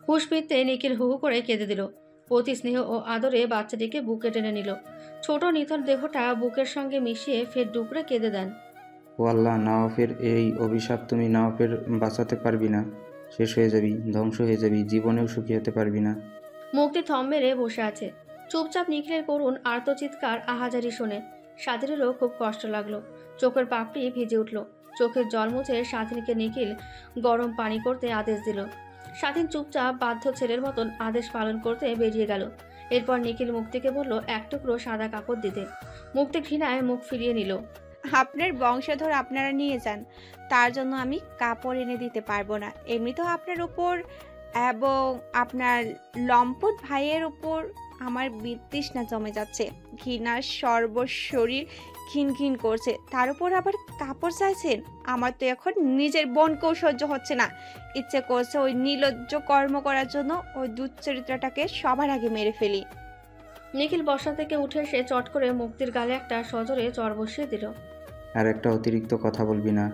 হুঁশ ফিরতে নিখিল হু হু করে কেঁদে দিল। অতি স্নেহ ও আদরে বাচ্চাটিকে বুকে টেনে নিল। ছোট নিথর দেহটা বুকের সঙ্গে মিশিয়ে ফের ডুকরে কেঁদে দেন। ও আল্লাহ, নওয়াফের এই অভিশাপ, তুমি নওয়াফের বাঁচাতে পারবি না। শেষ হয়ে যাবি, ধ্বংস হয়ে যাবি, জীবনেও সুখী হতে পারবি না। মুক্তি থম মেরে বসে আছে। চুপচাপ নিখিলের করুণ আর্তচিৎকার আহাজারি শুনে স্বাধীনেরও খুব কষ্ট লাগলো। চোখের পাপড়ি ভিজে উঠল। চোখের জল মুছে স্বাধীনকে নিখিল গরম পানি করতে আদেশ দিল। স্বাধীন চুপচাপ বাধ্য ছেলের মতন আদেশ পালন করতে বেরিয়ে গেল। এরপর নিখিল মুক্তিকে বলল এক টুকরো সাদা কাপড় দিতে। মুক্তি ঘৃণায় মুখ ফিরিয়ে নিল। আপনার বংশধর আপনারা নিয়ে যান, তার জন্য আমি কাপড় এনে দিতে পারবো না। এমনিতেও আপনার উপর এবং আপনার লম্পট ভাইয়ের উপর আমার বিতৃষ্ণা জমে যাচ্ছে। ঘৃণার সর্বশরীর ঘিন ঘিন করছে, তার উপর আবার কাপড় চাইছেন। আমার তো এখন নিজের বোনকেও সহ্য হচ্ছে না। ইচ্ছে করছে ওই নির্লজ্জ কর্ম করার জন্য ওই দুশ্চরিত্রটাকে সবার আগে মেরে ফেলি। নিখিল বসা থেকে উঠে এসে চট করে মুক্তির গালে একটা সজোরে চর বসিয়ে দিল। আর একটা অতিরিক্ত কথা বলবি না,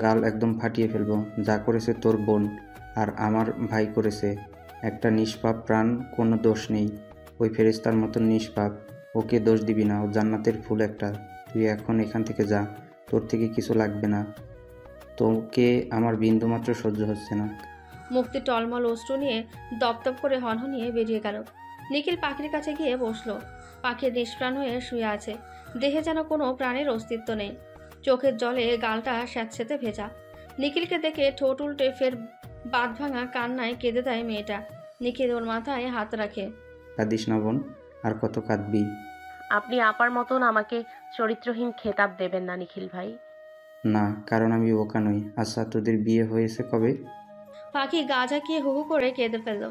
গাল একদম ফাটিয়ে ফেলবো। যা করেছে তোর বোন আর আমার ভাই করেছে। একটা নিষ্পাপ প্রাণ, কোনো দোষ নেই। ওই ফেরেশতার মতন নিষ্পাপ, ওকে দোষ দিবি না। ও জান্নাতের ফুল একটা। তুই এখন এখান থেকে যা, তোর থেকে কিছু লাগবে না। তোকে আমার বিন্দুমাত্র সহ্য হচ্ছে না। মুক্তি টলমল অস্ত্র নিয়ে দপদপ করে হনহনিয়ে বেরিয়ে গেল। নিখিল পাখির কাছে গিয়ে বসলো। পাখি নিষ্প্রাণ হয়ে শুয়ে আছে। দেহে যেন কোনো প্রাণের অস্তিত্ব নেই। চোখের জলে গালটা স্যাঁতসেঁতে ভেজা। নিখিলকে দেখে ঠোঁট উল্টে ফের বাঁধ ভাঙা কান্নায় কেঁদে দেয় মেয়েটা। নিখিল ওর মাথায় হাত রাখে। কাঁদিস না বোন, আর কত কাঁদবি? আপনি আপার মতন আমাকে চরিত্রহীন খেতাব দেবেন না নিখিল ভাই। না, কারণ আমি বোকা নই। আচ্ছা, তোদের বিয়ে হয়েছে কবে? পাখি গা ঝাঁকিয়ে হু হু করে কেঁদে ফেলল।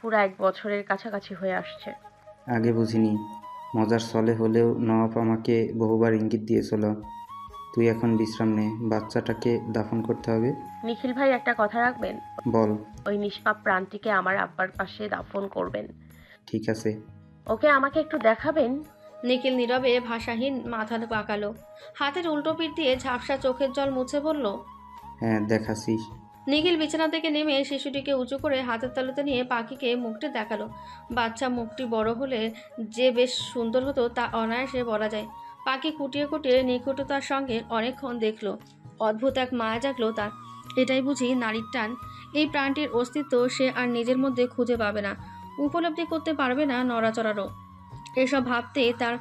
পুরো 1 বছরের কাছাকাছি হয়ে আসছে। আগে বুঝিনি। মজার ছলে হলেও নওয়াব আমাকে বহুবার ইঙ্গিত দিয়েছিল। তুই এখন বিশ্রাম নে, বাচ্চাটাকে দাফন করতে হবে। নিখিল ভাই একটা কথা রাখবেন, বল। ওই নিষ্পাপ প্রাণটিকে আমার আব্বার পাশে দাফন করবেন। ঠিক আছে। ওকে আমাকে একটু দেখাবেন। নিখিল নীরবে ভাষাহীন মাথা পাকালো। হাতের উল্টো পিঠ দিয়ে ঝাপসা চোখের জল মুছে বলল। হ্যাঁ, দেখাছিস। নিখিল বিছানা থেকে নেমে শিশুটিকে উঁচু করে হাতের তালুতে নিয়ে পাখিকে মুখটি দেখালো। বাচ্চা মুখটি বড় হলে যে বেশ সুন্দর হতো তা অনায়াসে বলা যায়। পাখি খুঁটিয়ে খুঁটিয়ে নিখুঁততার সঙ্গে অনেকক্ষণ দেখলো। অদ্ভুত এক মায়া জাগলো তার। এটাই বুঝি নারীর টান। এই প্রাণটির অস্তিত্ব সে আর নিজের মধ্যে খুঁজে পাবে না, উপলব্ধি করতে পারবে না নড়াচড়ারও। এসব ভাবতে তার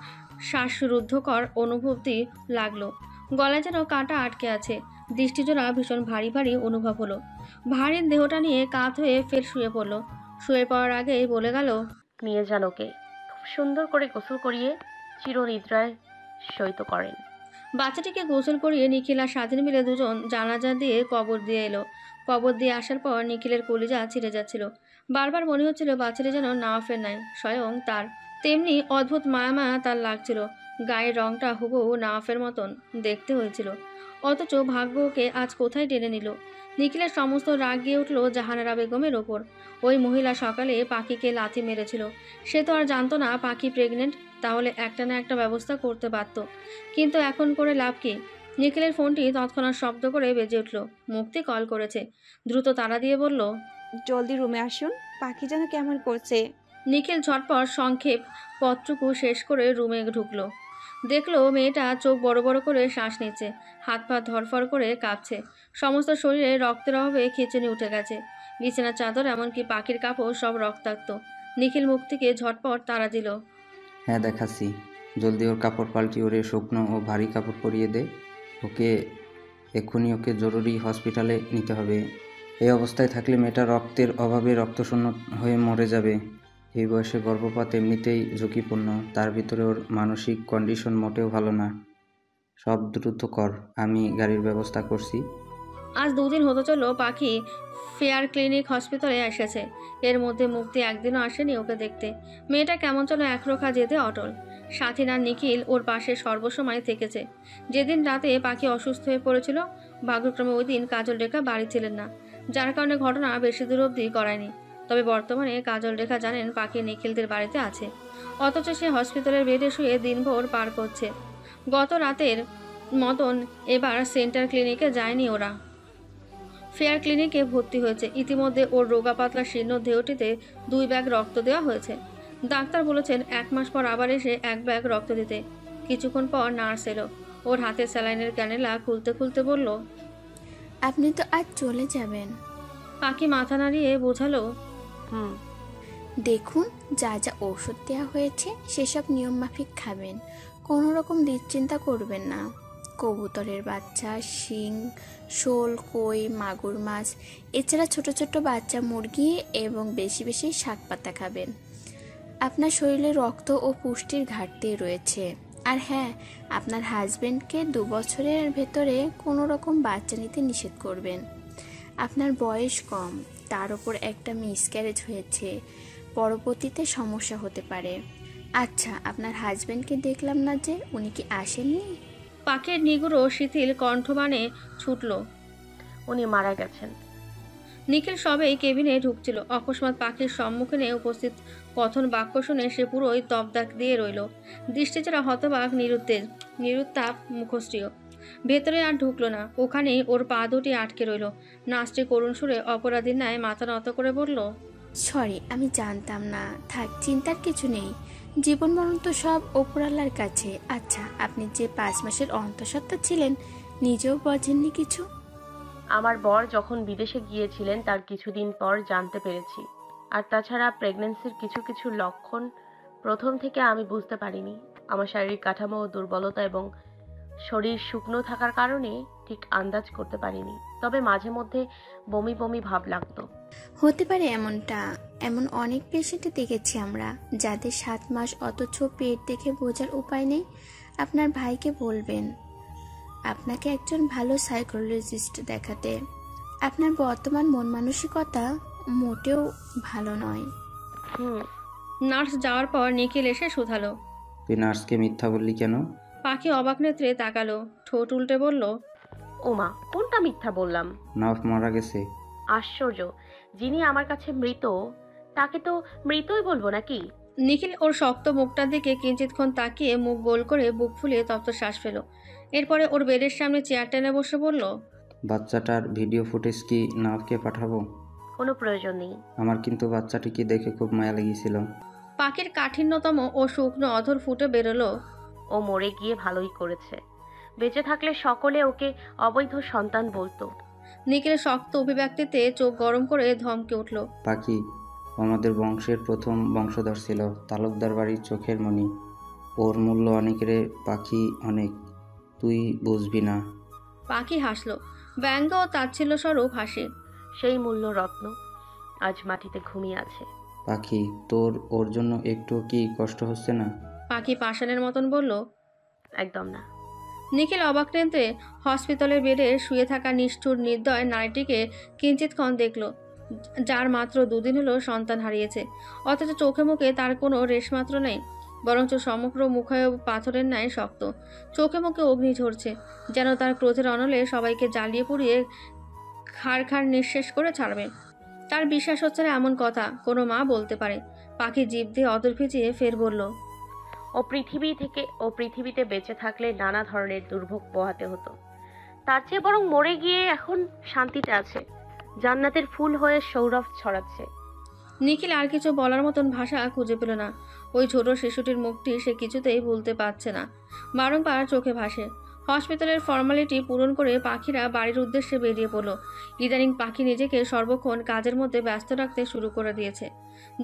শ্বাসরুদ্ধকর অনুভূতি লাগলো। গলায় যেন কাঁটা আটকে আছে। দৃষ্টিজোড়া ভীষণ ভারী ভারী অনুভব হলো। ভারী দেহটা নিয়ে কাত হয়ে ফের শুয়ে পড়ল। শুয়ে পড়ার আগেই বলে গেল, নিয়ে যান ওকে, খুব সুন্দর করে গোসল করিয়ে চিরনিদ্রায় শয়িত করেন। বাচ্চাটিকে গোসল করিয়ে নিখিল আর স্বাধীন মিলে দুজন জানাজা দিয়ে কবর দিয়ে এলো। কবর দিয়ে আসার পর নিখিলের কলিজা ছিঁড়ে যাচ্ছিল। বারবার মনে হচ্ছিল বাচ্চাটি যেন নাওয়াফের নাই, স্বয়ং তার। তেমনি অদ্ভুত মায়া মায়া তার লাগছিল। গায়ের রংটা হুবহু নাওয়াফের মতন দেখতে হয়েছিল। অথচ ভাগ্য ওকে আজ কোথায় টেনে নিল। নিখিলের সমস্ত রাগ গিয়ে উঠল জাহানারা বেগমের ওপর। ওই মহিলা সকালে পাখিকে লাথি মেরেছিল। সে তো আর জানতো না পাখি প্রেগনেন্ট। তাহলে একটা না একটা ব্যবস্থা করতে পারত। কিন্তু এখন করে লাভ কি? নিখিলের ফোনটি তৎক্ষণাৎ শব্দ করে বেজে উঠল। মুক্তি কল করেছে। দ্রুত তাড়া দিয়ে বলল, জলদি রুমে আসুন, পাখি যেন কেমন করছে। নিখিল ঝটপট সংক্ষেপ পথটুকু শেষ করে রুমে ঢুকলো। দেখলো মেয়েটা চোখ বড় বড় করে শ্বাস নিচ্ছে, হাত পা ধরফর করে কাঁপছে, সমস্ত শরীরে রক্তের অভাবে খিঁচুনি উঠে গেছে। বিছানার চাদর এমনকি পাখির কাপড় সব রক্তাক্ত। নিখিল মুক্তিকে ঝটপট তাড়া দিল। হ্যাঁ, দেখাচ্ছি। জলদি ওর কাপড় পাল্টি, ওরে শুকনো ও ভারী কাপড় পরিয়ে দে। এক্ষুনি ওকে জরুরি হসপিটালে নিতে হবে। এই অবস্থায় থাকলে মেয়েটা রক্তের অভাবে রক্তশূন্য হয়ে মরে যাবে। এই বয়সে গর্ভপাত এমনিতেই ঝুঁকিপূর্ণ, তার ভিতরে ওর মানসিক কন্ডিশন মোটেও ভালো না। সব দ্রুত কর, আমি গাড়ির ব্যবস্থা করছি। আজ 2 দিন হতে চলল পাখি ফেয়ার ক্লিনিক হসপিটালে এসেছে। এর মধ্যে মুক্তি একদিনও আসেনি ওকে দেখতে। মেয়েটা কেমন যেন একরোখা যেতে অটল। সাথী আর নিখিল ওর পাশে সর্বসময় থেকেছে। যেদিন রাতে পাখি অসুস্থ হয়ে পড়েছিল, ভাগ্যক্রমে ওই দিন কাজল রেখা বাড়ি ছিলেন না, যার কারণে ঘটনা বেশি দূর অবধি করায়নি। তবে বর্তমানে কাজল রেখা জানেন পাখি নিখিলদের বাড়িতে আছে। অথচ সে হসপিটালের বেডে শুয়ে দিনভর পার করছে। গত রাতের মতন এবার সেন্টার ক্লিনিকে যায়নি ওরা। ফেয়ার ক্লিনিকে ভর্তি হয়েছে। ইতিমধ্যে ওর রোগা পাতলা শীর্ণ দেহটিতে 2 ব্যাগ রক্ত দেওয়া হয়েছে। ডাক্তার বলেছেন 1 মাস পর আবার এসে 1 ব্যাগ রক্ত দিতে। কিছুক্ষণ পর নার্স এলো। ওর হাতে স্যালাইনের ক্যানেলা খুলতে খুলতে বলল, আপনি তো আজ চলে যাবেন। পাখি মাথা নাড়িয়ে বোঝালো, হুম। দেখুন, যা যা ওষুধ দেওয়া হয়েছে সেসব নিয়ম মাফিক খাবেন। কোনো রকম দুশ্চিন্তা করবেন না। কবুতরের বাচ্চা, শিং, শোল, কই, মাগুর মাছ, এছাড়া ছোট ছোট বাচ্চা মুরগি এবং বেশি বেশি শাক পাতা খাবেন। আপনার শরীরে রক্ত ও পুষ্টির ঘাটতি রয়েছে। আর হ্যাঁ, আপনার হাজবেন্ডকে 2 বছরের ভেতরে কোনো রকম বাচ্চা নিতে নিষেধ করবেন। আপনার বয়স কম, তার উপর একটা মিসক্যারেজ হয়েছে, পরবর্তীতে সমস্যা হতে পারে। আচ্ছা, আপনার হাজবেন্ডকে দেখলাম না যে, উনি কি আসেননি? পাখির নিগুড়ো শিথিল কণ্ঠবাণে ছুটল। উনি মারা গেছেন। নিখিল সবেই কেবিনে ঢুকছিল। অকস্মাৎ পাখির সম্মুখীনে উপস্থিত কথন বাক্য শুনে সে পুরোই তবদাক দিয়ে রইল। দৃষ্টিছাড়া হতবাক, নিরুত্তাপ মুখশ্রীও। ভেতরে আর ঢুকলো না। ওখানেই ওর পা দুটি আটকে রইল। নার্সটি করুণ সুরে অপরাধীর ন্যায় মাথা নত করে বলল, সরি, আমি জানতাম না। থাক, চিন্তার কিছু নেই। জীবন মরণ তো সব ওপরাল্লার কাছে। আচ্ছা, আপনি যে 5 মাসের অন্তঃসত্ত্বা ছিলেন, নিজেও বোঝেননি কিছু? আমার বর যখন বিদেশে গিয়েছিলেন তার কিছুদিন পর জানতে পেরেছি। আর তাছাড়া প্রেগন্যান্সির কিছু কিছু লক্ষণ প্রথম থেকে আমি বুঝতে পারিনি। আমার শারীরিক কাঠামো ও দুর্বলতা এবং শরীর শুকনো থাকার কারণে ঠিক আন্দাজ করতে পারিনি। তবে মাঝে মধ্যে বমি বমি ভাব লাগতো। হতে পারে এমনটা। এমন অনেক পেশেন্ট দেখেছি আমরা, যাদের 7 মাস অথচ পেট দেখে বোঝার উপায় নেই। আপনার ভাইকে বলবেন আপনাকে একজন ভালো সাইকোলজিস্ট দেখাতে। আপনার বর্তমান মন মানসিকতা মোটেও ভালো নয়। হুম। নার্স যাওয়ার পর নিখিল এসে শুধালো। তুই নার্সকে মিথ্যা বললি কেন? পাখি অবাক নেত্রে তাকালো, ঠোঁট উল্টে বলল, ওমা, কোনটা মিথ্যা বললাম? নাফ মারা গেছে। আশ্চর্য, যিনি আমার কাছে মৃত তাকে তো মৃতই বলবো নাকি? নিখিল ওর শক্ত মুখটার দিকে কিঞ্চিতক্ষণ তাকিয়ে মুখ গোল করে বুক ফুলিয়ে তপ্ত শ্বাস ফেল। এরপরে ওর বেডের সামনে চেয়ার টেনে বসে বলল, বাচ্চাটার ভিডিও ফুটেজ কি নাফকে পাঠাবো? কোনো প্রয়োজন নেই। আমার কিন্তু বাচ্চাটিকে দেখে খুব মায়া লেগেছিল। পাখির কাঠিন্যতম ও শুকনো অধর ফুটে বেরোলো, ও মরে গিয়ে ভালোই করেছে। বেঁচে থাকলে সকলে ওকে অবৈধ সন্তান বলতো। নিখিলের শক্ত অভিব্যক্তিতে চোখ গরম করে ধমকে উঠল। পাখি আমাদের বংশের প্রথম বংশধর ছিল, তালুকদার বাড়ির চোখের মণি। ওর মূল্য অনেক রে পাখি, অনেক। তুই বুঝবি না। পাখি হাসলো, ব্যঙ্গ ও তাচ্ছিল্য স্বরূপ হাসি। সেই মূল্য রত্ন আজ মাটিতে ঘুমিয়ে আছে। পাখি, তোর ওর জন্য একটু কি কষ্ট হচ্ছে না? পাখি পাষাণের মতন বলল, একদম না। নিখিল অবাক নেত্রে হসপিটালের বেডে শুয়ে থাকা নিষ্ঠুর নির্দয় নারীটিকে কিঞ্চিতক্ষণ দেখল, যার মাত্র 2 দিন হলো সন্তান হারিয়েছে, অথচ চোখে মুখে তার কোনো রেশমাত্র নেই, বরঞ্চ সমগ্র মুখায়ব পাথরের ন্যায় শক্ত। চোখে মুখে অগ্নি ঝরছে, যেন তার ক্রোধের অনলে সবাইকে জ্বালিয়ে পুড়িয়ে খাড় খাড় নিঃশেষ করে ছাড়বে। তার বিশ্বাস হচ্ছে না এমন কথা কোনো মা বলতে পারে। পাখি জিভ দিয়ে অদর ভিজিয়ে ফের বলল, ও পৃথিবীতে বেঁচে থাকলে নানা ধরনের দুর্ভোগ পোহাতে হতো। তার চেয়ে বরং মরে গিয়ে এখন শান্তিতে আছে, জান্নাতের ফুল হয়ে সৌরভ ছড়াচ্ছে। নিখিল আর কিছু বলার মতন ভাষা খুঁজে পেল না। ওই ছোট শিশুটির মুখটি সে কিছুতেই ভুলতে পারছে না, বারংবার চোখে ভাসে। হসপিটালের ফর্মালিটি পূরণ করে পাখিরা বাড়ির উদ্দেশ্যে বেরিয়ে পড়ল। ইদানিং পাখি নিজেকে সর্বক্ষণ কাজের মধ্যে ব্যস্ত রাখতে শুরু করে দিয়েছে।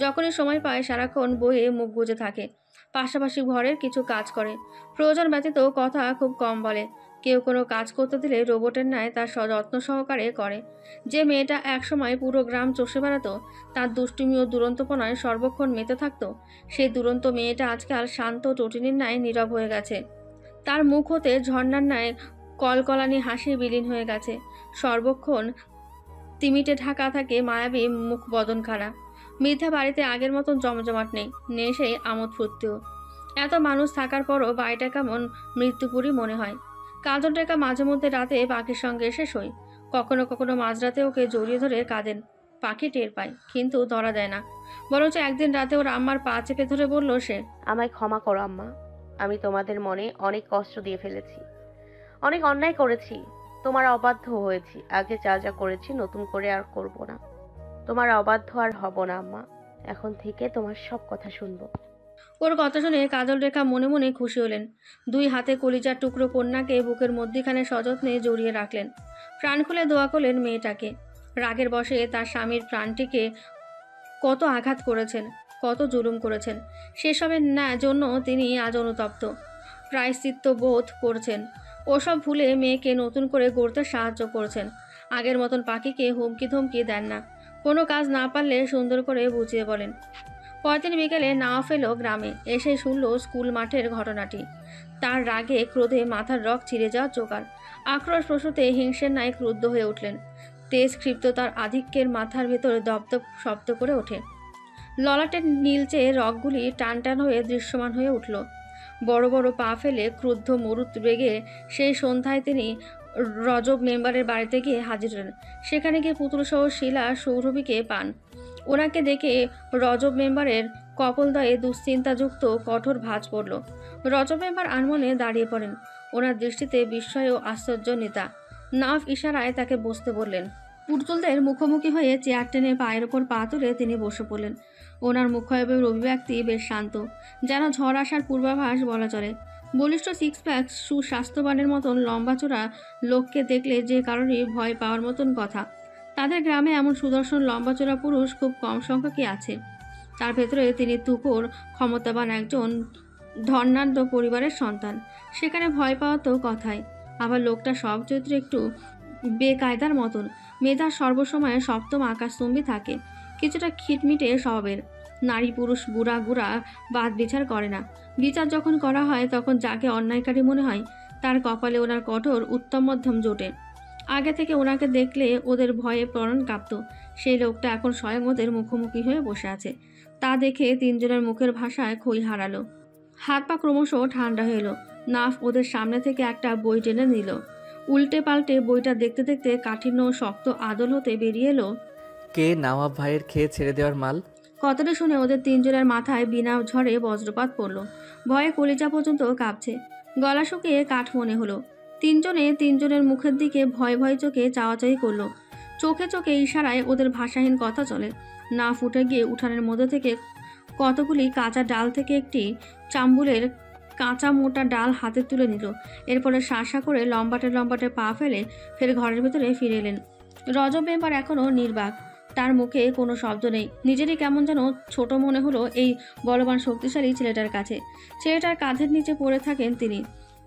যখনই সময় পায় সারাক্ষণ বইয়ে মুখ গুজে থাকে, পাশাপাশি ঘরের কিছু কাজ করে। প্রয়োজন ব্যতীত কথা খুব কম বলে। কেউ কোনো কাজ করতে দিলে রোবটের ন্যায় তার যত্ন সহকারে করে। যে মেয়েটা একসময় পুরো গ্রাম চষে বেড়াতো, তার দুষ্টুমি ও দুরন্তপনায় সর্বক্ষণ মেতে থাকতো, সেই দুরন্ত মেয়েটা আজকাল শান্ত টটিনির ন্যায় নীরব হয়ে গেছে। তার মুখ হতে ঝর্ণার ন্যায় কলকলানি হাসি বিলীন হয়ে গেছে। সর্বক্ষণ তিমিটে ঢাকা থাকে মায়াবী মুখ বদনখানা। মিথ্যা বাড়িতে আগের মতন জমজমাট নেই সেই আমোদ ফুর্তিও। এত মানুষ থাকার পরও বাড়িটা কেমন মৃত্যুপুরী মনে হয়। কাজল রেখা মাঝে মধ্যে রাতে পাখির সঙ্গে এসে শোয়। কখনো কখনো মাঝরাতে ওকে জড়িয়ে ধরে কাঁদেন। পাখি টের পায়, কিন্তু ধরা দেয় না। বরঞ্চ একদিন রাতে ওর আম্মার পা চেপে ধরে বলল সে, আমায় ক্ষমা করো আম্মা, আমি তোমাদের মনে অনেক কষ্ট দিয়ে ফেলেছি, অনেক অন্যায় করেছি। তোমার অবাধ্য হয়েছি। আগে যা যা করেছি নতুন করে আর করব না। তোমার অবাধ্য আর হব না আম্মা। এখন থেকে তোমার সব কথা শুনবো। ওর কথা শুনে কাজল রেখা মনে মনে খুশি হলেন। দুই হাতে কলিজার টুকরো কন্যাকে বুকের মধ্যিখানে সযত্নে জড়িয়ে রাখলেন। প্রাণ খুলে দোয়া করলেন মেয়েটাকে। রাগের বশে তার স্বামীর প্রাণটিকে কত আঘাত করেছেন, কত জুলুম করেছেন, সেসবের জন্য তিনি আজ অনুতপ্ত, প্রায়শ্চিত্ত বোধ করছেন। ওসব ভুলে মেয়েকে নতুন করে গড়তে সাহায্য করছেন। আগের মতন পাখিকে হুমকি ধমকি দেন না। কোনো কাজ না পারলে সুন্দর করে বুঝিয়ে বলেন। পরদিন বিকেলে নাওয়াফ এলো গ্রামে। এসে শুনল স্কুল মাঠের ঘটনাটি। তার রাগে ক্রোধে মাথার রক ছিঁড়ে যাওয়া জোগাড়। আক্রোশ প্রসূতে হিংসের ন্যায় ক্রুদ্ধ হয়ে উঠলেন। তেজ ক্ষিপ্ত তার আধিক্যের মাথার ভেতরে দপদপ শব্দ করে ওঠে। ললাটের নীলচে রগগুলি টান টান হয়ে দৃশ্যমান হয়ে উঠল। বড় বড় পা ফেলে ক্রুদ্ধ মরুত বেগে সেই সন্ধ্যায় তিনি রজব মেম্বারের বাড়িতে গিয়ে হাজির হলেন। সেখানে গিয়ে পুতুলসহ শিলা সৌরভীকে পান। ওনাকে দেখে রজব মেম্বারের কপলদয়ে দুশ্চিন্তাযুক্ত কঠোর ভাঁজ পড়ল। রজব মেম্বার আনমনে দাঁড়িয়ে পড়েন। ওনার দৃষ্টিতে বিস্ময় ও আশ্চর্যজনিতা। নাফ ইশারায় তাকে বসতে বললেন। পুতুলদের মুখোমুখি হয়ে চেয়ার টেনে পায়ের ওপর পা তুলে তিনি বসে পড়লেন। ওনার মুখায়বের অভিব্যক্তি বেশ শান্ত, যেন ঝড় আসার পূর্বাভাস বলা চলে। বলিষ্ঠ সিক্স প্যাক সুস্বাস্থ্যবানের মতন লম্বাচোরা লোককে দেখলে যে কারোরই ভয় পাওয়ার মতন কথা। তাদের গ্রামে এমন সুদর্শন লম্বাচোরা পুরুষ খুব কম সংখ্যকই আছে। তার ভেতরে তিনি তুখোর ক্ষমতাবান একজন ধনাঢ্য পরিবারের সন্তান। সেখানে ভয় পাওয়া তো কথাই। আবার লোকটা সব চরিত্রে একটু বেকায়দার মতন। মেধা সর্বসময় সপ্তম আকাশস্তম্ভী থাকে। কিছুটা খিটমিটে স্বভাবের। নারী পুরুষ বুড়া গুড়া বাদ বিচার করে না। বিচার যখন করা হয় তখন যাকে অন্যায়কারী মনে হয় তার কপালে ওনার কঠোর উত্তম মধ্যম জোটে। আগে থেকে ওনাকে দেখলে ওদের ভয়ে প্রাণ কাঁপত। সেই লোকটা এখন স্বয়ং ওদের মুখোমুখি হয়ে বসে আছে। তা দেখে তিনজনের মুখের ভাষায় খই হারালো। হাত পা ক্রমশ ঠান্ডা হয়ে এলো। নাফ ওদের সামনে থেকে একটা বই টেনে নিল। উল্টে পাল্টে বইটা দেখতে দেখতে কাঠিন্য শক্ত আদল হতে বেরিয়ে এলো, কে নওয়াব ভাইয়ের খেয়ে ছেড়ে দেওয়ার মাল। কথাটা শুনে ওদের তিনজনের মাথায় বিনা ঝড়ে বজ্রপাত পড়ল। ভয়ে কলিজা পর্যন্ত কাঁপছে। গলা শুকিয়ে কাঠ মনে হলো। তিনজনের মুখের দিকে ভয় ভয় চোখে চাওয়াচাই করলো। চোখে চোখে ইশারায় ওদের ভাষাহীন কথা চলে। না ফুটে গিয়ে উঠানের মধ্যে থেকে কতগুলি কাঁচা ডাল থেকে একটি চাম্বুলের কাঁচা মোটা ডাল হাতে তুলে নিল। এরপরে শাঁসা করে লম্বাটে লম্বাটে পা ফেলে ফের ঘরের ভেতরে ফিরে এলেন। রজব মেম্বার এখনও নির্বাক। তার মুখে কোনো শব্দ নেই। নিজেরই কেমন যেন ছোট মনে হলো এই বলবান শক্তিশালী ছেলেটার কাছে। ছেলেটার কাঁধের নিচে পড়ে থাকেন তিনি।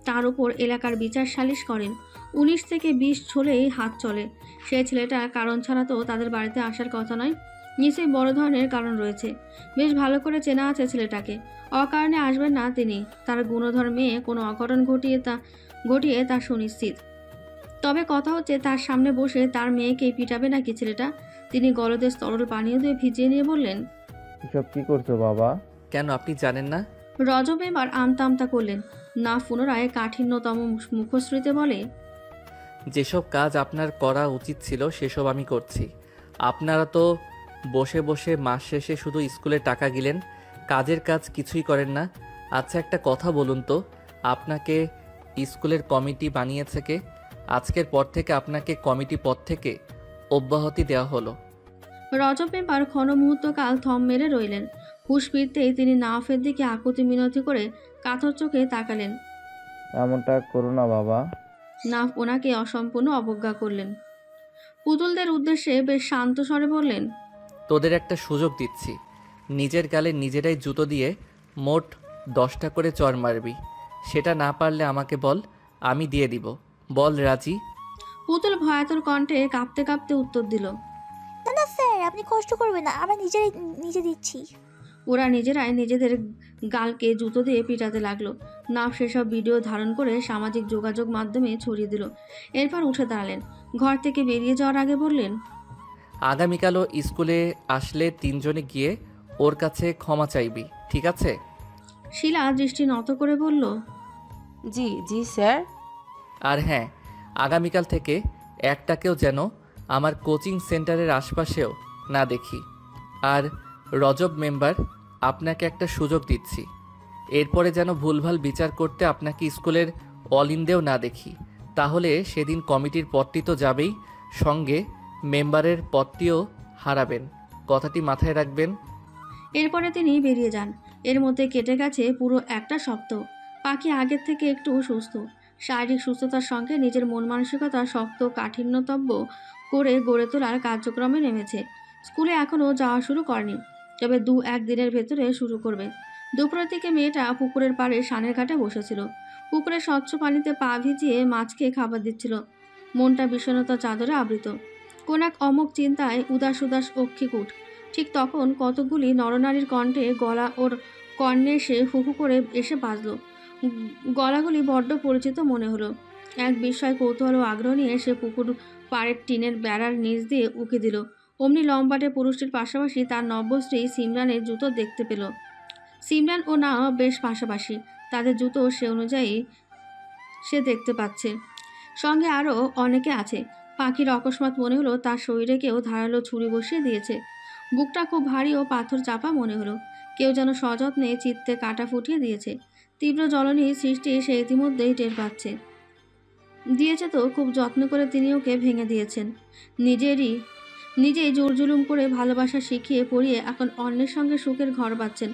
তার উপর এলাকার বিচার সালিশ করেন। 19 থেকে 20 ছলেই হাত চলে। সে ছেলেটা কারণ ছাড়া তো তাদের বাড়িতে আসার কথা নয়। নিশ্চয়ই বড় ধরনের কারণ রয়েছে। বেশ ভালো করে চেনা আছে ছেলেটাকে। অকারণে আসবেন না তিনি। তার গুণধর মেয়ে কোনো অঘটন ঘটিয়ে তা সুনিশ্চিত। তবে কথা হচ্ছে তার সামনে বসে তার মেয়েকেই পিটাবে নাকি ছেলেটা। তিনি গলদেশ তরল পানীয় দিয়ে ভিজিয়ে নিয়ে বললেন, এসব কি করছো বাবা? কেন আপনি জানেন না? রজব এবার আমতা আমতা করলেন। না পুনরায় কাঠিন্যতম মুখশ্রীতে বলে, যেসব কাজ আপনার করা উচিত ছিল সেসব আমি করছি। আপনারা তো বসে বসে মাস শেষে শুধু স্কুলে টাকা গিলেন, কাজের কাজ কিছুই করেন না। আচ্ছা একটা কথা বলুন তো, আপনাকে স্কুলের কমিটি বানিয়েছে কে? আজকের পর থেকে আপনাকে কমিটি পদ থেকে অব্যাহতি দেওয়া হলো। রজব এবার ক্ষণ মুহূর্তকাল থম মেরে রইলেন। হুঁশ ফিরতেই তিনি নাওয়াফের দিকে আকুতি মিনতি করে কাতর চোখে তাকালেন। এমনটা করো না বাবা। নাফ ওনাকে অসম্পূর্ণ অবজ্ঞা করলেন। পুতুলদের উদ্দেশ্যে বেশ শান্ত স্বরে বললেন, তোদের একটা সুযোগ দিচ্ছি, নিজের গালে নিজেরাই জুতো দিয়ে মোট 10টা করে চড় মারবি। সেটা না পারলে আমাকে বল, আমি দিয়ে দিব। বল রাজি? পুতুল ভয়াতুর কণ্ঠে কাঁপতে কাঁপতে উত্তর দিল, না না স্যার, আপনি কষ্ট করবেন না, আমরা নিজে দিচ্ছি। ওরা নিজেরাই নিজেদের গালকে জুতো দিয়ে পিটাতে লাগলো। নাফ সেসব ভিডিও ধারণ করে সামাজিক যোগাযোগ মাধ্যমে ছড়িয়ে দিল। এরপর উঠে দাঁড়ালেন। ঘর থেকে বেরিয়ে যাওয়ার আগে বললেন, আগামীকালও স্কুলে আসলে 3 জনে গিয়ে ওর কাছে ক্ষমা চাইবি, ঠিক আছে? শিলা দৃষ্টি নত করে বলল, জি জি স্যার। আর হ্যাঁ, আগামীকাল থেকে একটাকেও যেন আমার কোচিং সেন্টারের আশপাশেও না দেখি। আর রজব মেম্বার, আপনাকে একটা সুযোগ দিচ্ছি, এরপরে যেন ভুলভাল বিচার করতে আপনাকে স্কুলের অলিন্দেও না দেখি, তাহলে সেদিন কমিটির পদটি তো যাবেই, সঙ্গে মেম্বারের পদটিও হারাবেন। কথাটি মাথায় রাখবেন। এরপরে তিনি বেরিয়ে যান। এর মধ্যে কেটে গেছে পুরো একটা সপ্তাহ। পাখি আগের থেকে একটু সুস্থ। শারীরিক সুস্থতার সঙ্গে নিজের মন মানসিকতা শক্ত কাঠিন্যতব্য করে গড়ে তোলার কার্যক্রমে নেমেছে। স্কুলে এখনও যাওয়া শুরু করেনি, তবে 2-1 দিনের ভেতরে শুরু করবে। দুপুরের দিকে মেয়েটা পুকুরের পাড়ে সানের ঘাটে বসেছিল। পুকুরের স্বচ্ছ পানিতে পা ভিজিয়ে মাছকে খাবার দিচ্ছিল। মনটা বিষণ্ণতার চাদরে আবৃত। কোন এক অমোঘ চিন্তায় উদাস উদাস অক্ষিকূট। ঠিক তখন কতকগুলি নরনারীর কণ্ঠে গলা ওর কর্ণে এসে হুহু করে এসে বাজল। গলাগুলি বড্ড পরিচিত মনে হলো। এক বিস্ময় কৌতূহল ও আগ্রহ নিয়ে সে পুকুর পাড়ের টিনের বেড়ার নিচ দিয়ে উঁকি দিল। অমনি লম্বাটে পুরুষটির পাশাপাশি তার নব্যশ্রী সিমরানের জুতো দেখতে পেল। সিমরান ও না বেশ পাশাপাশি, তাদের জুতো সে অনুযায়ী সে দেখতে পাচ্ছে। সঙ্গে আরও অনেকে আছে। পাখির অকস্মাৎ মনে হলো তার শরীরে কেউ ধারালো ছুরি বসিয়ে দিয়েছে। বুকটা খুব ভারী ও পাথর চাপা মনে হলো। কেউ যেন সযত্নে চিত্তে কাটা ফুটিয়ে দিয়েছে। তীব্র জ্বলনির সৃষ্টি সে ইতিমধ্যেই টের পাচ্ছে। দিয়েছে তো খুব যত্ন করে তিনি ওকে ভেঙে দিয়েছেন। নিজেই জোর জুলুম করে ভালোবাসা শিখিয়ে পড়িয়ে এখন অন্যের সঙ্গে সুখের ঘর পাচ্ছেন।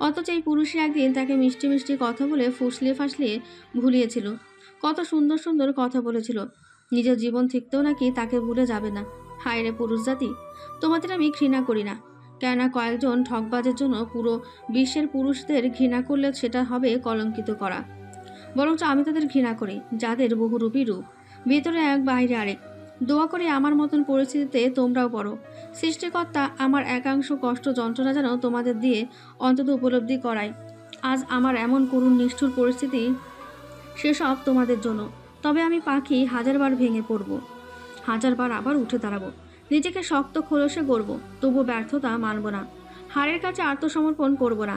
অথচ এই পুরুষই একদিন তাকে মিষ্টি মিষ্টি কথা বলে ফুসলিয়ে ফাসলিয়ে ভুলিয়েছিল। কত সুন্দর সুন্দর কথা বলেছিল। নিজের জীবন থেকেও নাকি তাকে ভুলে যাবে না। হায় রে পুরুষ জাতি, তোমাদের আমি ঘৃণা করি না। কেননা কয়েকজন ঠকবাজের জন্য পুরো বিশ্বের পুরুষদের ঘৃণা করলে সেটা হবে কলঙ্কিত করা। বরঞ্চ আমি তাদের ঘৃণা করি যাদের বহুরূপী রূপ, ভিতরে এক বাইরে আরেক। দোয়া করি আমার মতন পরিস্থিতিতে তোমরাও পড়ো। সৃষ্টিকর্তা আমার একাংশ কষ্ট যন্ত্রণা যেন তোমাদের দিয়ে অন্তত উপলব্ধি করায়। আজ আমার এমন করুণ নিষ্ঠুর পরিস্থিতি, সেসব তোমাদের জন্য। তবে আমি পাখি 1000বার ভেঙে পড়ব, 1000বার আবার উঠে দাঁড়াবো। নিজেকে শক্ত খোলসে গড়ব, তবু ব্যর্থতা মানব না। হারের কাছে আত্মসমর্পণ করব না।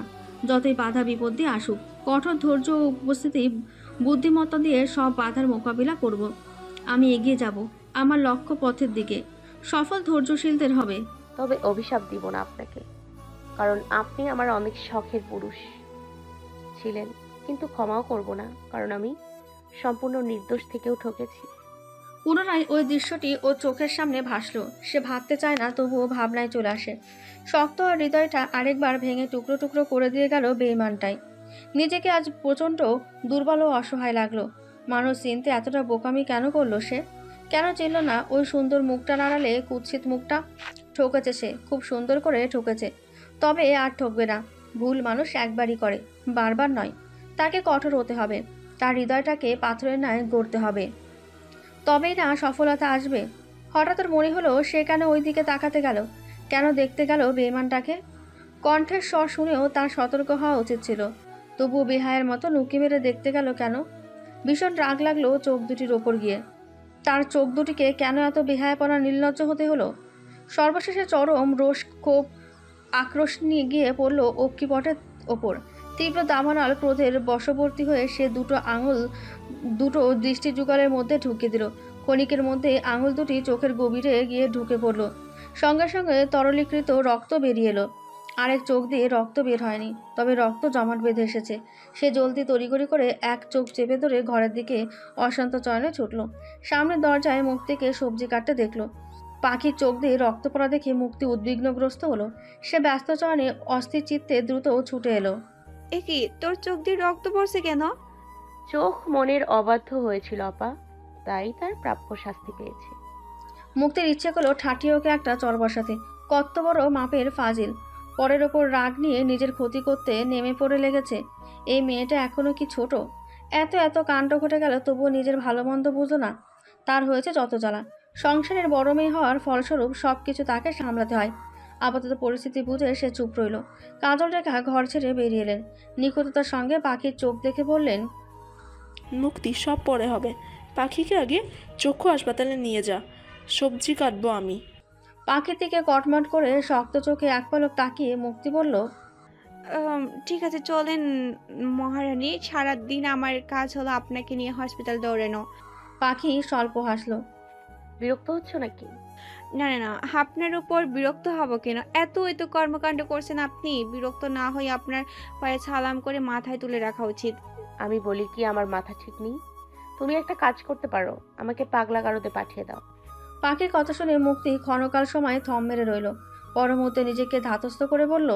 যতই বাধা বিপত্তি আসুক, কঠোর ধৈর্য ও উপস্থিতি বুদ্ধিমত্তা দিয়ে সব বাধার মোকাবিলা করব। আমি এগিয়ে যাব আমার লক্ষ্য পথের দিকে। সফল ধৈর্যশীলদের হবে। তবে অভিশাপ দিব না আপনাকে, কারণ আপনি আমার অনেক শখের পুরুষ ছিলেন। কিন্তু ক্ষমাও করব না, কারণ আমি সম্পূর্ণ নির্দোষ থেকেও ঠকেছি। পুনরায় ওই দৃশ্যটি ওর চোখের সামনে ভাসল। সে ভাবতে চায় না, তবুও ভাবনায় চলে আসে। শক্ত আর হৃদয়টা আরেকবার ভেঙে টুকরো টুকরো করে দিয়ে গেল বেঈমানটাই। নিজেকে আজ প্রচণ্ড দুর্বল ও অসহায় লাগলো। মানুষ চিনতে এতটা বোকামি কেন করলো সে? কেন চিনল না ওই সুন্দর মুখটার আড়ালে কুৎসিত মুখটা? ঠকেছে সে, খুব সুন্দর করে ঠকেছে। তবে আর ঠকবে না। ভুল মানুষ একবারই করে, বারবার নয়। তাকে কঠোর হতে হবে, তার হৃদয়টাকে পাথরের ন্যায় গড়তে হবে, তবেই না সফলতা আসবে। হঠাৎ ওর মনে হলো সে কেন ওই দিকে তাকাতে গেল, কেন দেখতে গেল বেঈমানটাকে। কণ্ঠের স্বর শুনেও তার সতর্ক হওয়া উচিত ছিল, তবুও বেহায়ের মতো উঁকি মেরে দেখতে গেল কেন? ভীষণ রাগ লাগলো চোখ দুটির ওপর গিয়ে। তার চোখ দুটিকে কেন এত বেহায়াপনা নির্লজ্জ হতে হলো? সর্বশেষে চরম রোষ ক্ষোভ আক্রোশ নিয়ে গিয়ে পড়ল অক্ষিপটের ওপর। তীব্র দাবানল ক্রোধের বশবর্তী হয়ে সে দুটো দৃষ্টি যুগলের মধ্যে ঢুকিয়ে দিল। ক্ষণিকের মধ্যে আঙুল দুটি চোখের গভীরে গিয়ে ঢুকে পড়ল। সঙ্গে সঙ্গে তরলীকৃত রক্ত বেরিয়ে এলো। আরেক চোখ দিয়ে রক্ত বের হয়নি, তবে রক্ত জমাট বেঁধে এসেছে। সে জলদি তড়িঘড়ি করে এক চোখ চেপে ধরে ঘরের দিকে অশান্ত চয়নে ছুটল। সামনের দরজায় মুক্তিকে সবজি কাটতে দেখল। পাখির চোখ দিয়ে রক্ত পড়া দেখে মুক্তি উদ্বিগ্নগ্রস্ত হলো। সে ব্যস্ত চয়নে অস্থির চিত্তে দ্রুত ছুটে এলো। এ কি, তোর চোখ দিয়ে রক্ত পড়ছে কেন? চোখ মনের অবাধ্য হয়েছিল আপা, তাই তার প্রাপ্য শাস্তি পেয়েছে। মুক্তির ইচ্ছে করলো ঠাটিয়ে ওকে একটা চর বসাতে। কত বড় মাপের ফাজিল! পরের ওপর রাগ নিয়ে নিজের ক্ষতি করতে নেমে পড়ে লেগেছে। এই মেয়েটা এখনো কি ছোট? এত এত কাণ্ড ঘটে গেল, তবুও নিজের ভালো মন্দ বুঝলো না। তার হয়েছে যত জ্বালা। সংসারের বড় মেয়ে হওয়ার ফলস্বরূপ সব কিছু তাকে সামলাতে হয়। আপাতত পরিস্থিতি বুঝে সে চুপ রইল। কাজল রেখা ঘর ছেড়ে বেরিয়ে এলেন। নিখুঁততার সঙ্গে পাখির চোখ দেখে বললেন, মুক্তি, সব পরে হবে। পাখিকে আগে চক্ষু হাসপাতালে নিয়ে যা, সবজি কাটবো আমি। পাখির দিকে কটমট করে শক্ত চোখে এক পলক তাকিয়ে মুক্তি বলল, ঠিক আছে চলেন মহারানী, সারাদিন আমার কাজ হলো আপনাকে নিয়ে হসপিটাল দৌড়ানো। পাখি স্বল্প হাসলো। বিরক্ত হচ্ছ নাকি? না না না, আপনার উপর বিরক্ত হব কেন? এত কর্মকাণ্ড করছেন আপনি। বিরক্ত না হয়ে আপনার পায়ে সালাম করে মাথায় তুলে রাখা উচিত। আমি বলি কি আমার মাথা ঠিক নেই? তুমি একটা কাজ করতে পারো, আমাকে পাগলা গারদে পাঠিয়ে দাও। পাখির কথা শুনে মুক্তি ক্ষণকাল সময় থম মেরে রইল। পর মুহূর্তে নিজেকে ধাতস্থ করে বলল,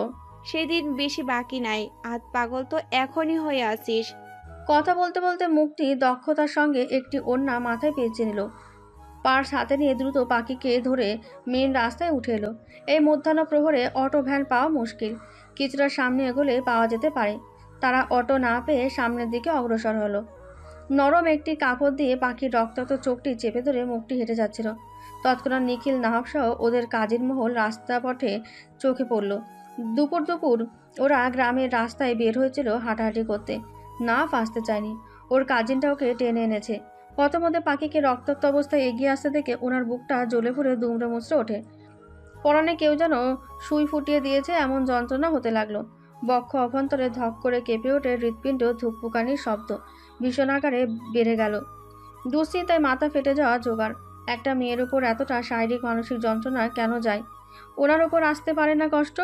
সেদিন বেশি বাকি নাই, আধ পাগল তো এখনই হয়ে আছিস। কথা বলতে বলতে মুক্তি দক্ষতার সঙ্গে একটি ওড়না মাথায় পেঁচিয়ে নিল। পার্স হাতে নিয়ে দ্রুত পাখিকে ধরে মেন রাস্তায় উঠে এলো। এই মধ্যাহ্ন প্রহরে অটো ভ্যান পাওয়া মুশকিল, কিছুটা সামনে এগোলে পাওয়া যেতে পারে। তারা অটো না পেয়ে সামনের দিকে অগ্রসর হলো। নরম একটি কাপড় দিয়ে পাখির রক্তাক্ত চোখটি চেপে ধরে মুখটি হেঁটে যাচ্ছিল। তৎক্ষণাৎ নিখিল নাহক সহ ওদের কাজের মহল রাস্তা পথে চোখে পড়ল। দুপুর দুপুর ওরা গ্রামের রাস্তায় বের হয়েছিল হাঁটাহাঁটি করতে। না ফাঁসতে চায়নি, ওর কাজিনটা ওকে টেনে এনেছে। পথমধ্যে পাখিকে রক্তাক্ত অবস্থায় এগিয়ে আসতে দেখে ওনার বুকটা জ্বলে পুড়ে দুমড়ে মুচড়ে ওঠে। পরনে কেউ যেন সুই ফুটিয়ে দিয়েছে এমন যন্ত্রণা হতে লাগলো। বক্ষ অভ্যন্তরে ধক করে কেঁপে ওঠে হৃৎপিণ্ড, ধুকপুকানির শব্দ ভীষণ আকারে বেড়ে গেল। দুশ্চিন্তায় মাথা ফেটে যাওয়া জোগাড়। একটা মেয়ের উপর এতটা শারীরিক মানসিক যন্ত্রণা কেন যায়? ওনার ওপর আসতে পারে না কষ্ট?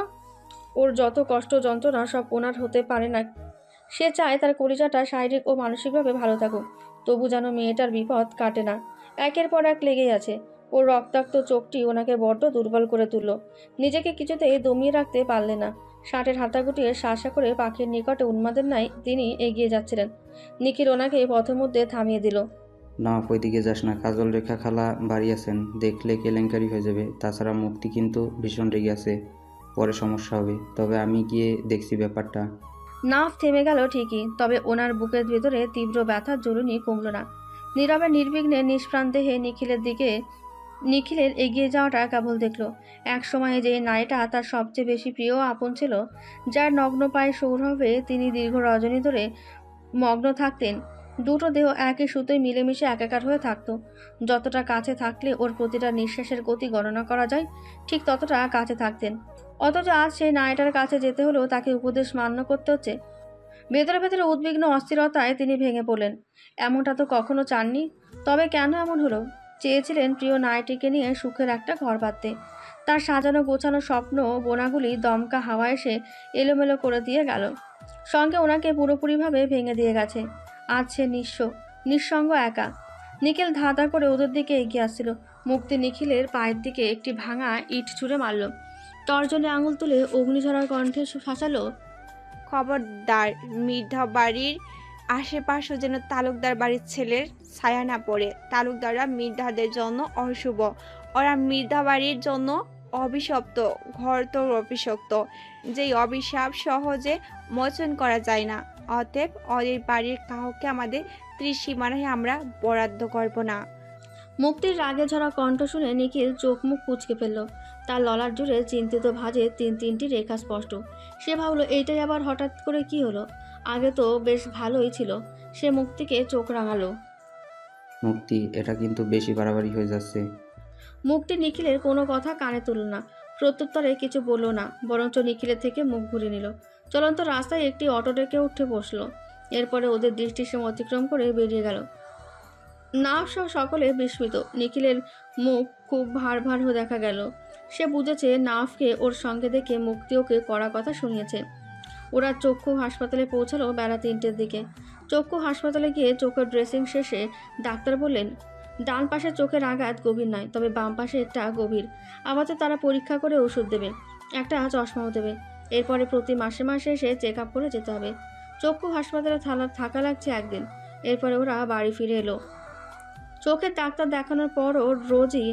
ওর যত কষ্ট যন্ত্রণা সব ওনার হতে পারে না। সে চায় তার কলিজাটা শারীরিক ও মানসিকভাবে ভালো থাকুক, তবু যেন মেয়েটার বিপদ কাটে না। একের পর এক লেগেই আছে। ওর রক্তাক্ত চোখটি ওনাকে বড্ড দুর্বল করে তুলল। নিজেকে কিছুতেই দমিয়ে রাখতে পারলে না। শার্টের হাতা গুটিয়ে শাসা করে পাখির নিকটে উন্মাদের ন্যায় তিনি এগিয়ে যাচ্ছিলেন। নিখিল ওনাকে পথের মধ্যে থামিয়ে দিল। না, ওইদিকে যাস না, কাজল রেখা খালা বাড়ি আছেন, দেখলে কেলেঙ্কারি হয়ে যাবে। তাছাড়া মুক্তি কিন্তু ভীষণ রেগে আছে, পরে সমস্যা হবে। তবে আমি গিয়ে দেখছি ব্যাপারটা। নাফ থেমে গেল ঠিকই, তবে ওনার বুকের ভেতরে তীব্র ব্যথার জ্বলুনি কমল না। নীরবে নির্বিঘ্নে নিষ্প্রাণ দেহে নিখিলের এগিয়ে যাওয়াটা কেবল দেখল। এক সময়ে যে নারীটা তার সবচেয়ে বেশি প্রিয় আপন ছিল, যার নগ্ন পায়ে সৌরভে তিনি দীর্ঘ রজনী ধরে মগ্ন থাকতেন। দুটো দেহ একই সুতোয় মিলেমিশে একাকার হয়ে থাকত। যতটা কাছে থাকলে ওর প্রতিটা নিঃশ্বাসের গতি গণনা করা যায়, ঠিক ততটা কাছে থাকতেন। অথচ আজ সেই নারীটার কাছে যেতে হলেও তাকে উপদেশ মান্য করতে হচ্ছে। ভেতরে ভেতরে উদ্বিগ্ন অস্থিরতায় তিনি ভেঙে পড়লেন। এমনটা তো কখনো চাননি, তবে কেন এমন হলো? চেয়েছিলেন প্রিয় নারীটিকে নিয়ে সুখের একটা ঘর বাঁধতে। তার সাজানো গোছানো স্বপ্ন বোনাগুলি দমকা হাওয়া এসে এলোমেলো করে দিয়ে গেল, সঙ্গে ওনাকে পুরোপুরিভাবে ভেঙে দিয়ে গেছে। আজ সে নিঃসঙ্গ, একা। নিখিল ধাঁধা করে ওদের দিকে এগিয়ে আসছিল। মুক্তি নিখিলের পায়ের দিকে একটি ভাঙা ইট ছুঁড়ে মারল। তর্জনে আঙুল তুলে অগ্নিঝরার কণ্ঠে ফাঁসালো, খবরদার, মৃধা বাড়ির আশেপাশে যেন তালুকদার বাড়ির ছেলের ছায়া না পড়ে। তালুকদাররা মৃধাদের জন্য অশুভ, ওরা মৃধা বাড়ির জন্য অভিশপ্ত, ঘর তোর অভিশপ্ত, যেই অভিশাপ সহজে মোচন করা যায় না। অতএব ওদের বাড়ির কাউকে আমাদের ত্রিসীমানায় আমরা বরাদ্দ করব না। মুক্তির রাগে ঝরা কণ্ঠ শুনে নিখিল চোখ মুখ কুঁচকে ফেলল। তার ললার জুড়ে চিন্তিত ভাঁজে তিনটি রেখা স্পষ্ট। সে ভাবল, এইটাই আবার হঠাৎ করে কি হলো? আগে তো বেশ ভালোই ছিল। সে মুক্তিকে চোখ রাঙালো। মুক্তি, এটা কিন্তু বেশি বাড়াবাড়ি হয়ে যাচ্ছে। মুক্তি নিখিলের কোনো কথা কানে তুলল না, প্রত্যুত্তরে কিছু বলল না, বরঞ্চ নিখিলের থেকে মুখ ঘুরিয়ে নিল। চলন্ত রাস্তায় একটি অটো ডেকে উঠে বসলো। এরপরে ওদের দৃষ্টিসীমা অতিক্রম করে বেরিয়ে গেল। নাফ সহ সকলে বিস্মিত। নিখিলের মুখ খুব ভার হয়ে দেখা গেল। সে বুঝেছে নাফকে ওর সঙ্গে দেখে মুক্তি ওকে কড়া কথা শুনিয়েছে। ওরা চক্ষু হাসপাতালে পৌঁছালো বেলা 3টের দিকে। চক্ষু হাসপাতালে গিয়ে চোখের ড্রেসিং শেষে ডাক্তার বললেন, ডান পাশে চোখের আঘাত গভীর নয়, তবে বাম পাশে একটা গভীর। আপাতত তারা পরীক্ষা করে ওষুধ দেবে, একটা চশমাও দেবে। এরপরে প্রতি মাসে মাসে এসে চেক আপ করে যেতে হবে। চক্ষু হাসপাতালে থাকা লাগছে একদিন। এরপরে ওরা বাড়ি ফিরে এলো। চোখের ডাক্তার দেখানোর পরও রোজই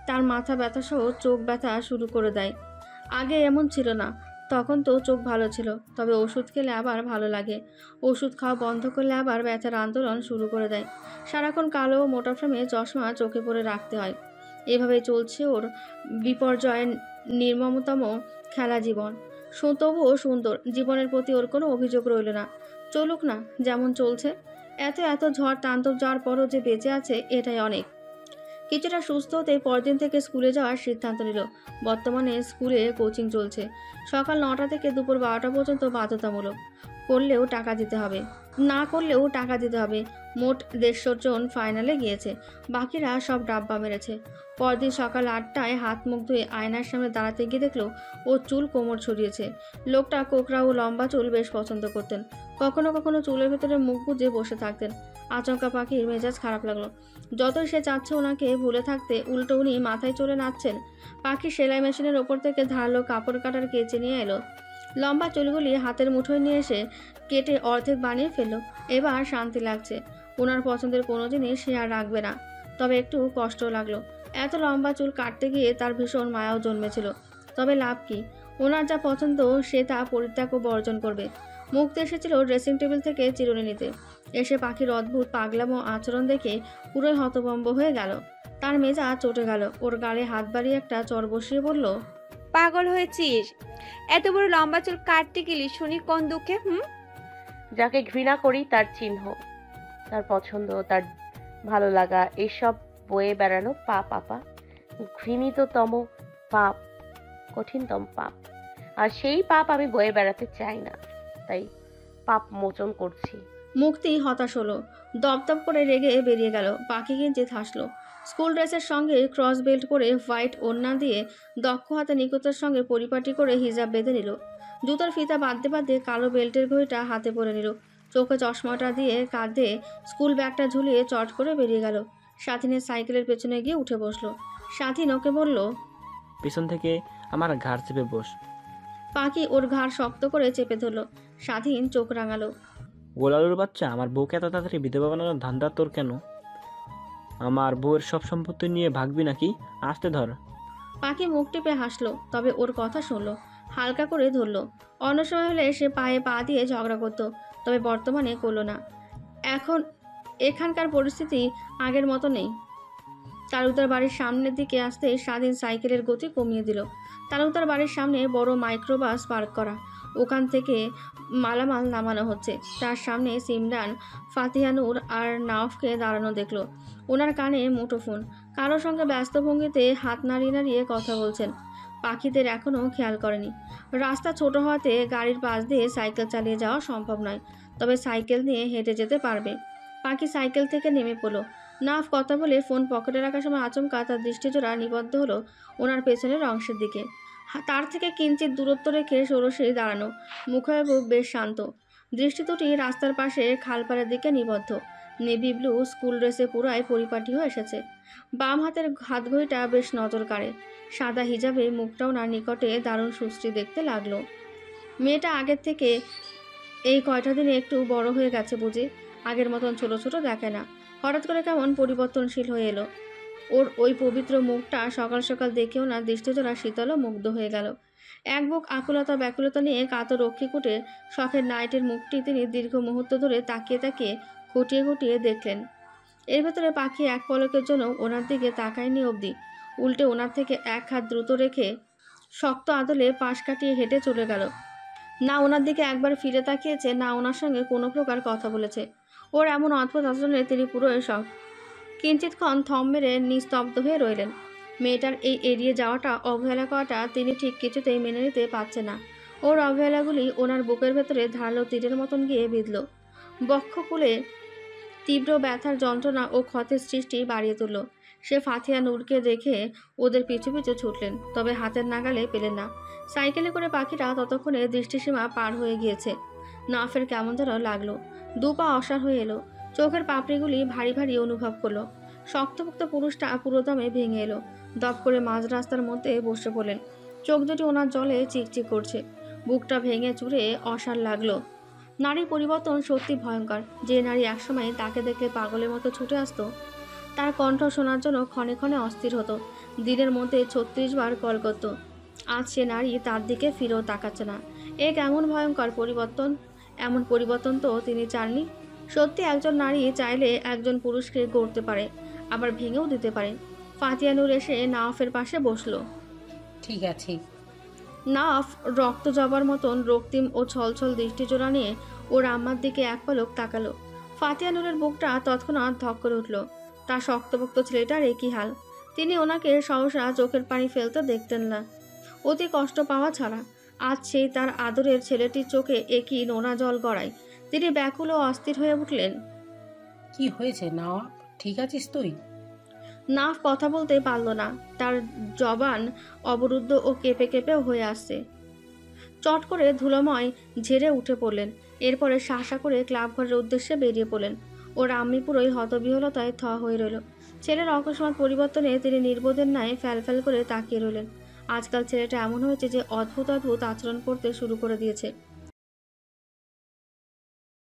তার মাথা ব্যথা সহ চোখ ব্যথা শুরু করে দেয়। আগে এমন ছিল না, তখন তো চোখ ভালো ছিল, তবে ওষুধ খেলে আবার ভালো লাগে। ওষুধ খাওয়া বন্ধ করলে আবার ব্যথার আন্দোলন শুরু করে দেয়। সারাক্ষণ কালো ও মোটা ফ্রেমে চশমা চোখে পরে রাখতে হয়। এভাবেই চলছে ওর বিপর্যয়ের নির্মমতম খেলা জীবন। তবুও সুন্দর জীবনের প্রতি ওর কোনো অভিযোগ রইল না। চলুক না যেমন চলছে। এত ঝড় তাণ্ডব যাওয়ার পরও যে বেঁচে আছে, এটাই অনেক। কিছুটা সুস্থ হতে পরদিন থেকে স্কুলে যাওয়ার সিদ্ধান্ত নিল। বর্তমানে স্কুলে কোচিং চলছে। সকাল 9টা থেকে দুপুর 12টা পর্যন্ত বাধ্যতামূলক। করলেও টাকা দিতে হবে, না করলেও টাকা দিতে হবে। মোট 150 জন ফাইনালে গিয়েছে, বাকিরা সব ডাব্বা মেরেছে। পরদিন সকাল 8টায় হাত মুখ ধুয়ে আয়নার সামনে দাঁড়াতে গিয়ে দেখলো ও চুল কোমর ছড়িয়েছে। লোকটা কোকড়া ও লম্বা চুল বেশ পছন্দ করতেন। কখনো কখনো চুলের ভেতরে মুখ গুজে বসে থাকতেন, আচমকা পাখির মেজাজ খারাপ লাগলো। যতই সে চাচ্ছে ওনাকে ভুলে থাকতে, উল্টো উনি মাথায় চড়ে নাচছেন। পাখি সেলাই মেশিনের ওপর থেকে ধারালো কাপড় কাটার কেচি নিয়ে এলো। লম্বা চুলগুলি হাতের মুঠোয় নিয়ে এসে কেটে অর্ধেক বানিয়ে ফেললো। এবার শান্তি লাগছে। ওনার পছন্দের কোনো জিনিস সে আর রাখবে না। তবে একটু কষ্ট লাগলো। এত লম্বা চুল কাটতে গিয়ে তার ভীষণ মায়াও জন্মেছিল। তবে লাভ কি? ওনার যা পছন্দ সে তা পরিত্যাগ ও বর্জন করবে। মুক্তি এসেছিল ড্রেসিং টেবিল থেকে চিরুনি নিতে। এসে পাখির অদ্ভুত পাগলামো আচরণ দেখে পুরোই হতভম্ব হয়ে গেল। তার মেজাজ চটে গেল। ওর গালে হাত বাড়িয়ে একটা চর বসিয়ে বলল, পাগল হয়েছিস? এত বড় লম্বা চুল কাটতে গেলি শুনি কোন দুঃখে? যাকে ঘৃণা করি তার চিহ্ন, তার পছন্দ, তার ভালো লাগা এসব বয়ে বেড়ানো পাপ আপা। ঘৃণিততম পাপ, কঠিনতম পাপ। আর সেই পাপ আমি বয়ে বেড়াতে চাই না, তাই পাপ মোচন করছি। মুক্তি হতাশ হলো। দপদপ করে রেগে বেরিয়ে গেল। পাখি কিঞ্চিত হাসলো। স্কুল ড্রেসের সঙ্গে ক্রস বেল্ট করে হোয়াইট ওড়না দিয়ে দক্ষ হাতে নিকটের সঙ্গে পরিপাটি করে হিজাব বেঁধে নিল। জুতোর ফিতা বাঁধতে বাঁধতে কালো বেল্টের ঘড়িটা হাতে পরে নিল। চোখে চশমাটা দিয়ে কাঁধে স্কুল ব্যাগটা ঝুলিয়ে চট করে বেরিয়ে গেল। স্বাধীনের সাইকেলের পেছনে গিয়ে উঠে বসলো। স্বাধীন ওকে বলল, পিছন থেকে আমার ঘাড় চেপে বস। পাখি ওর ঘাড় শক্ত করে চেপে ধরলো। স্বাধীন চোখ রাঙালো। গোলালুর বাচ্চা, আমার বউকে এত তাড়াতাড়ি বিধবা বানানোর ধান্দা তোর কেন? আমার বউয়ের সব সম্পত্তি নিয়ে ভাগবি নাকি? আসতে ধর। পাখি মুখ টিপে হাসলো। তবে ওর কথা শুনলো, হালকা করে ধরলো। অন্য সময় হলে সে পায়ে পা দিয়ে ঝগড়া করতো, তবে বর্তমানে করলো না। এখন এখানকার পরিস্থিতি আগের মতো নেই। তালুকদার বাড়ির সামনের দিকে আসতে স্বাধীন সাইকেলের গতি কমিয়ে দিল। তালুকদার বাড়ির সামনে বড় মাইক্রোবাস পার্ক করা। ওখান থেকে মালামাল নামানো হচ্ছে। তার সামনে সিমরান, ফাতিহানুর আর নাওফকে দাঁড়ানো দেখলো। ওনার কানে মুঠোফোন। কারোর সঙ্গে ব্যস্ত ভঙ্গিতে হাত নাড়িয়ে নাড়িয়ে কথা বলছেন। পাখিদের এখনও খেয়াল করেনি। রাস্তা ছোট হওয়াতে গাড়ির পাশ দিয়ে সাইকেল চালিয়ে যাওয়া সম্ভব নয়, তবে সাইকেল নিয়ে হেঁটে যেতে পারবে। পাখি সাইকেল থেকে নেমে পড়লো। নাফ কথা বলে ফোন পকেটে রাখার সময় আচমকা তার দৃষ্টিজোড়া নিবদ্ধ হলো ওনার পেছনের অংশের দিকে। তার থেকে কিঞ্চিত দূরত্ব রেখে ষোড়শী দাঁড়ানো, মুখাবয়ব বেশ শান্ত। দৃষ্টি দুটি রাস্তার পাশে খালপাড়ের দিকে নিবদ্ধ। নেভি ব্লু স্কুল ড্রেসে পুরাই পরিপাটি হয়ে এসেছে। বাম হাতের হাতঘড়িটা বেশ নজর কাড়ে। সাদা হিজাবে মুখটাও না নিকটে দারুণ সুশ্রী দেখতে লাগলো। মেয়েটা আগের থেকে এই কয়টা দিনে একটু বড় হয়ে গেছে বুঝি। আগের মতন ছোট ছোট দেখায় না। হঠাৎ করে কেমন পরিবর্তনশীল হয়ে এলো। ওর ওই পবিত্র মুখটা সকাল সকাল দেখেও না দৃষ্টিজোড়া শীতল ও মুগ্ধ হয়ে গেল। এক বুক আকুলতা ব্যাকুলতা নিয়ে কাতর রক্ষীকুটে শখের নাইটের মুখটি তিনি দীর্ঘ মুহূর্ত ধরে তাকিয়ে তাকিয়ে খুঁটিয়ে খুঁটিয়ে দেখলেন। এর ভেতরে পাখি এক পলকের জন্য ওনার দিকে তাকায়নি অবধি। উল্টে ওনার থেকে এক হাত দ্রুত রেখে শক্ত আদলে পাশ কাটিয়ে হেঁটে চলে গেল। না ওনার দিকে একবার ফিরে তাকিয়েছে, না ওনার সঙ্গে কোনো প্রকার কথা বলেছে। ওর এমন অদ্ভুত আচরণে তিনি পুরোই শখ। কিঞ্চিতক্ষণ থম মেরে নিস্তব্ধ হয়ে রইলেন। মেয়েটার এই এড়িয়ে যাওয়াটা, অবহেলা করাটা তিনি ঠিক কিছুতেই মেনে নিতে পারছে না। ওর অবহেলাগুলি ওনার বুকের ভেতরে ধারালো তীরের মতন গিয়ে বিঁধল। বক্ষকুলে তীব্র ব্যথার যন্ত্রণা ও ক্ষতের সৃষ্টি বাড়িয়ে তুলল। সে ফাতিহা নূরকে দেখে ওদের পিছু পিছু ছুটলেন, তবে হাতের নাগালে পেলেন না। সাইকেলে করে পাখিটা ততক্ষণে দৃষ্টিসীমা পার হয়ে গিয়েছে। নাফের কেমন যেন লাগলো। দু পা অসাড় হয়ে এলো। চোখের পাপড়িগুলি ভারী ভারী অনুভব করলো। শক্তপোক্ত পুরুষটা পুরোদমে ভেঙে এলো। দপ করে মাঝ রাস্তার মধ্যে বসে পড়লেন। চোখ দুটি ওনার জলে চিকচিক করছে। বুকটা ভেঙে চুরে অসাড় লাগলো। নারীর পরিবর্তন সত্যি ভয়ঙ্কর। যে নারী একসময় তাকে দেখলে পাগলের মতো ছুটে আসতো, তার কণ্ঠ শোনার জন্য ক্ষণে ক্ষণে অস্থির হতো, দিনের মধ্যে 36 বার কল করত, আজ সে নারী তার দিকে ফিরেও তাকাচ্ছে না। এ কেমন ভয়ঙ্কর পরিবর্তন! এমন পরিবর্তন তো তিনি চাননি। সত্যি একজন নারী চাইলে একজন পুরুষকে গড়তে পারে, আবার ভেঙেও দিতে পারে। ফাতিহা নূর এসে নাওফের পাশে বসলো। ঠিক আছে। নাওফ রক্ত জবার মতন রক্তিম ও ছলছল দৃষ্টিজোড়া নিয়ে ওর আম্মার দিকে এক পলক তাকালো। ফাতিহা নূরের বুকটা তৎক্ষণাৎ ধক করে উঠল। তার শক্তপোক্ত ছেলেটার একই হাল। তিনি ওনাকে সহসা চোখের পানি ফেলতে দেখতেন না, অতি কষ্ট পাওয়া ছাড়া। আজ সেই তার আদরের ছেলেটির চোখে একই নোনা জল গড়ায়। তিনি ব্যাকুল ও অস্থির হয়ে উঠলেন। কি হয়েছে নওয়াব, ঠিক আছিস তুই? নাফ কথা বলতে পারল না। তার জবান অবরুদ্ধ ও কেঁপে কেঁপে হয়ে আসছে। চট করে ধুলোময় ঝেড়ে উঠে পড়লেন। এরপরে শাসা করে ক্লাব ঘরের উদ্দেশ্যে বেরিয়ে পড়লেন। ওর আম্মি পুরোই হতবিহলতায় থ হয়ে রইল। ছেলের অকস্মাৎ পরিবর্তনে তিনি নির্বোধের ন্যায় ফ্যাল করে তাকিয়ে রইলেন। আজকাল ছেলেটা এমন হয়েছে যে অদ্ভুত অদ্ভুত আচরণ করতে শুরু করে দিয়েছে।